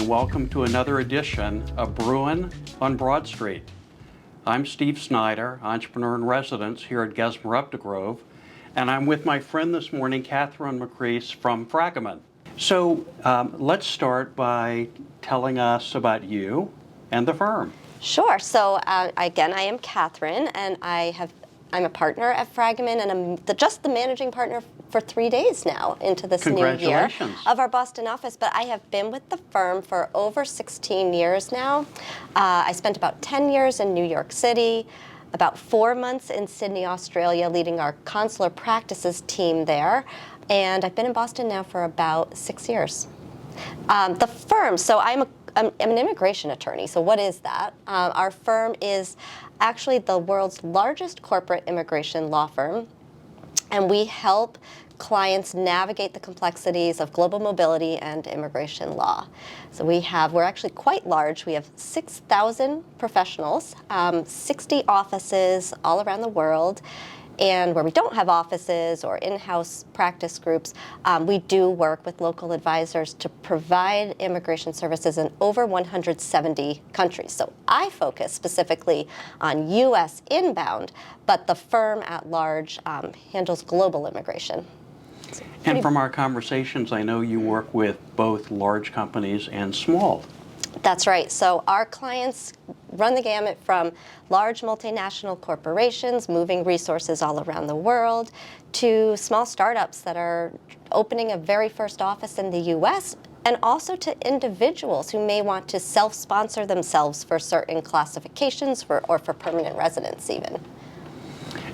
and welcome to another edition of Brewin on Broad Street. I'm Steve Snyder, entrepreneur in residence here at Gesmer Updegrove, and I'm with my friend this morning, Catherine Macris from Fragomen. So let's start by telling us about you and the firm. Sure. So again, I am Catherine, and I'm a partner at Fragomen, and I'm just the managing partner for 3 days now into this new year of our Boston office. But I have been with the firm for over 16 years now. I spent about 10 years in New York City, about 4 months in Sydney, Australia, leading our consular practices team there. And I've been in Boston now for about 6 years. The firm, so I'm an immigration attorney. So what is that? Our firm is actually the world's largest corporate immigration law firm, and we help clients navigate the complexities of global mobility and immigration law. So we're actually quite large. We have 6,000 professionals, 60 offices all around the world. And where we don't have offices or in-house practice groups, we do work with local advisors to provide immigration services in over 170 countries. So I focus specifically on U.S. inbound, but the firm at large handles global immigration. And from our conversations, I know you work with both large companies and small. That's right. So our clients run the gamut from large multinational corporations moving resources all around the world to small startups that are opening a very first office in the U.S., and also to individuals who may want to self-sponsor themselves for certain classifications or for permanent residence even.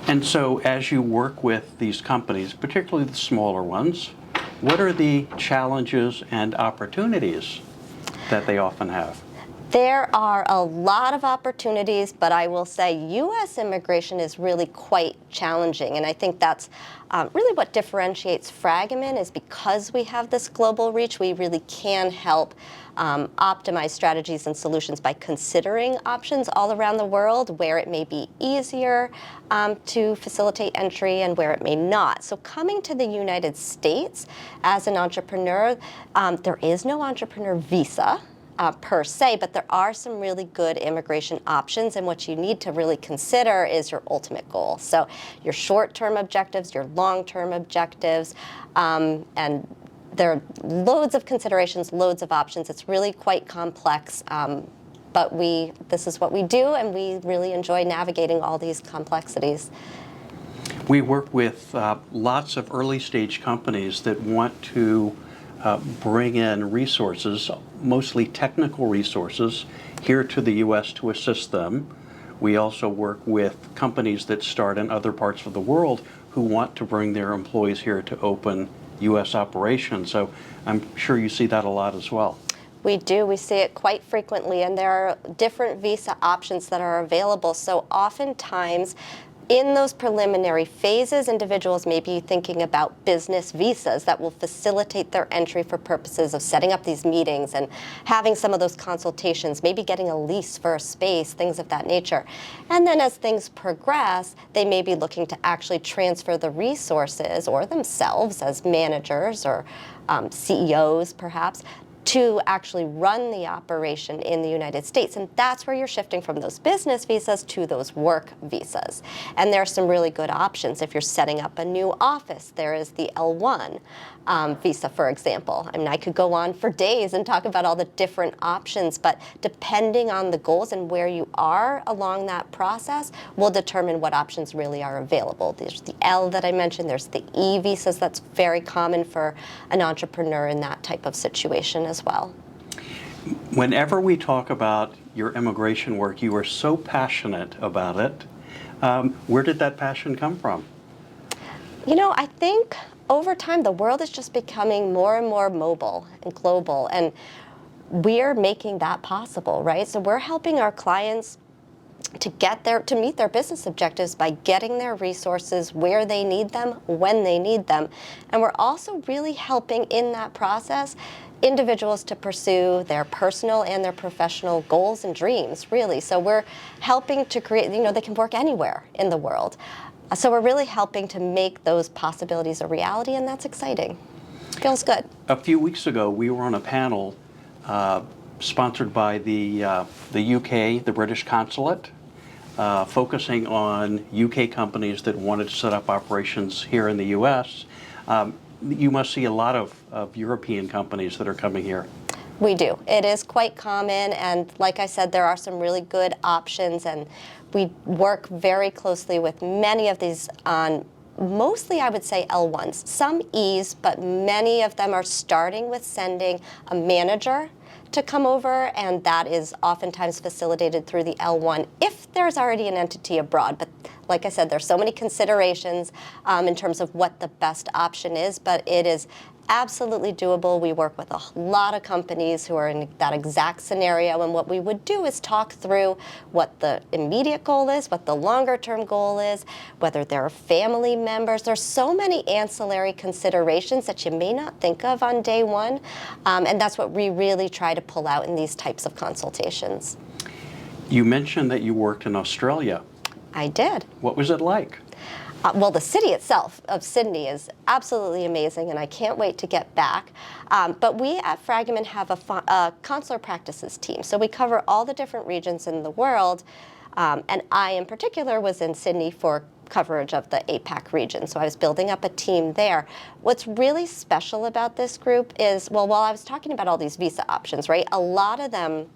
And so as you work with these companies, particularly the smaller ones, what are the challenges and opportunities that they often have? There are a lot of opportunities, but I will say U.S. immigration is really quite challenging, and I think that's really what differentiates Fragomen is because we have this global reach, we really can help optimize strategies and solutions by considering options all around the world where it may be easier to facilitate entry and where it may not. So coming to the United States as an entrepreneur, there is no entrepreneur visa per se, but there are some really good immigration options, and what you need to really consider is your ultimate goal. So your short-term objectives, your long-term objectives, and there are loads of considerations, loads of options. It's really quite complex, but this is what we do, and we really enjoy navigating all these complexities. We work with lots of early-stage companies that want to bring in resources, mostly technical resources, here to the U.S. to assist them. We also work with companies that start in other parts of the world who want to bring their employees here to open U.S. operations. So I'm sure you see that a lot as well. We do. We see it quite frequently, and there are different visa options that are available. So oftentimes, in those preliminary phases, individuals may be thinking about business visas that will facilitate their entry for purposes of setting up these meetings and having some of those consultations, maybe getting a lease for a space, things of that nature. And then as things progress, they may be looking to actually transfer the resources or themselves as managers or CEOs perhaps, to actually run the operation in the United States. And that's where you're shifting from those business visas to those work visas. And there are some really good options. If you're setting up a new office, there is the L1 visa, for example. I mean, I could go on for days and talk about all the different options, but depending on the goals and where you are along that process will determine what options really are available. There's the L that I mentioned, there's the E visas. That's very common for an entrepreneur in that type of situation as well. Whenever we talk about your immigration work, you are so passionate about it. Where did that passion come from? You know, I think over time, the world is just becoming more and more mobile and global, and we're making that possible, right? So we're helping our clients to meet their business objectives by getting their resources where they need them, when they need them. And we're also really helping in that process individuals to pursue their personal and their professional goals and dreams, really. So we're helping to create, they can work anywhere in the world. So we're really helping to make those possibilities a reality, and that's exciting. Feels good. A few weeks ago, we were on a panel sponsored by the UK, the British Consulate, focusing on UK companies that wanted to set up operations here in the US. You must see a lot of European companies that are coming here. We do. It is quite common, and like I said, there are some really good options, and we work very closely with many of these on mostly, I would say, L1s. Some E's, but many of them are starting with sending a manager to come over, and that is oftentimes facilitated through the L1 if there's already an entity abroad. But like I said, there's so many considerations in terms of what the best option is, but it is absolutely doable. We work with a lot of companies who are in that exact scenario, and what we would do is talk through what the immediate goal is, what the longer term goal is, whether there are family members. There's so many ancillary considerations that you may not think of on day one, and that's what we really try to pull out in these types of consultations. You mentioned that you worked in Australia. I did. What was it like? Well, the city itself of Sydney is absolutely amazing, and I can't wait to get back. But we at Fragomen have a consular practices team, so we cover all the different regions in the world, and I in particular was in Sydney for coverage of the APAC region, so I was building up a team there. What's really special about this group is, well, while I was talking about all these visa options, right, a lot of them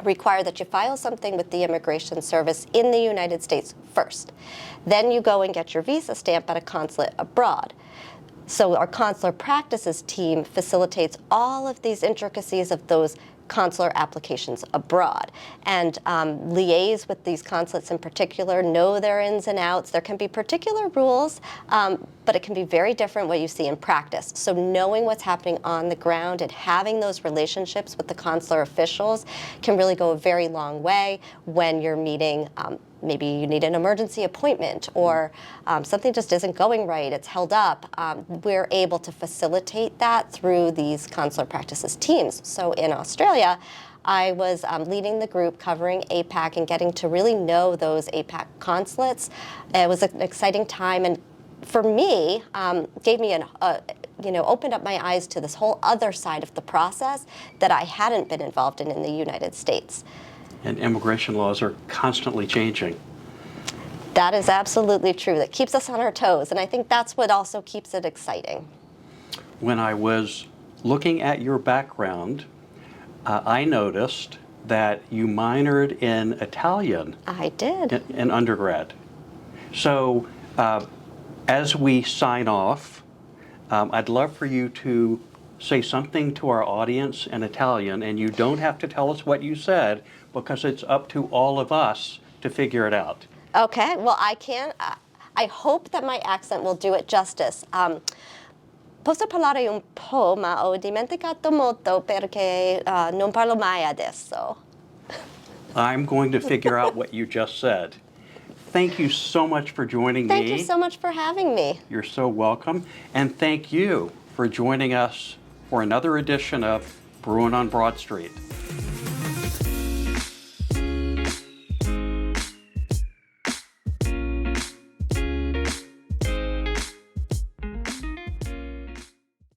require that you file something with the Immigration Service in the United States first. Then you go and get your visa stamp at a consulate abroad. So our consular practices team facilitates all of these intricacies of those consular applications abroad and liaise with these consulates in particular, know their ins and outs. There can be particular rules, but it can be very different what you see in practice. So knowing what's happening on the ground and having those relationships with the consular officials can really go a very long way when you're meeting maybe you need an emergency appointment or something just isn't going right, it's held up. We're able to facilitate that through these consular practices teams. So in Australia, I was leading the group covering APAC and getting to really know those APAC consulates. It was an exciting time, and for me, gave me opened up my eyes to this whole other side of the process that I hadn't been involved in the United States. And immigration laws are constantly changing. That is absolutely true. That keeps us on our toes, and I think that's what also keeps it exciting. When I was looking at your background, I noticed that you minored in Italian. I did. In undergrad. So as we sign off, I'd love for you to say something to our audience in Italian, and you don't have to tell us what you said, because it's up to all of us to figure it out. Okay, well, I hope that my accent will do it justice. Posso parlare un po', ma ho dimenticato molto perché non parlo mai adesso. I'm going to figure out what you just said. Thank you so much for joining me. Thank you so much for having me. You're so welcome. And thank you for joining us for another edition of Brewin on Broad Street.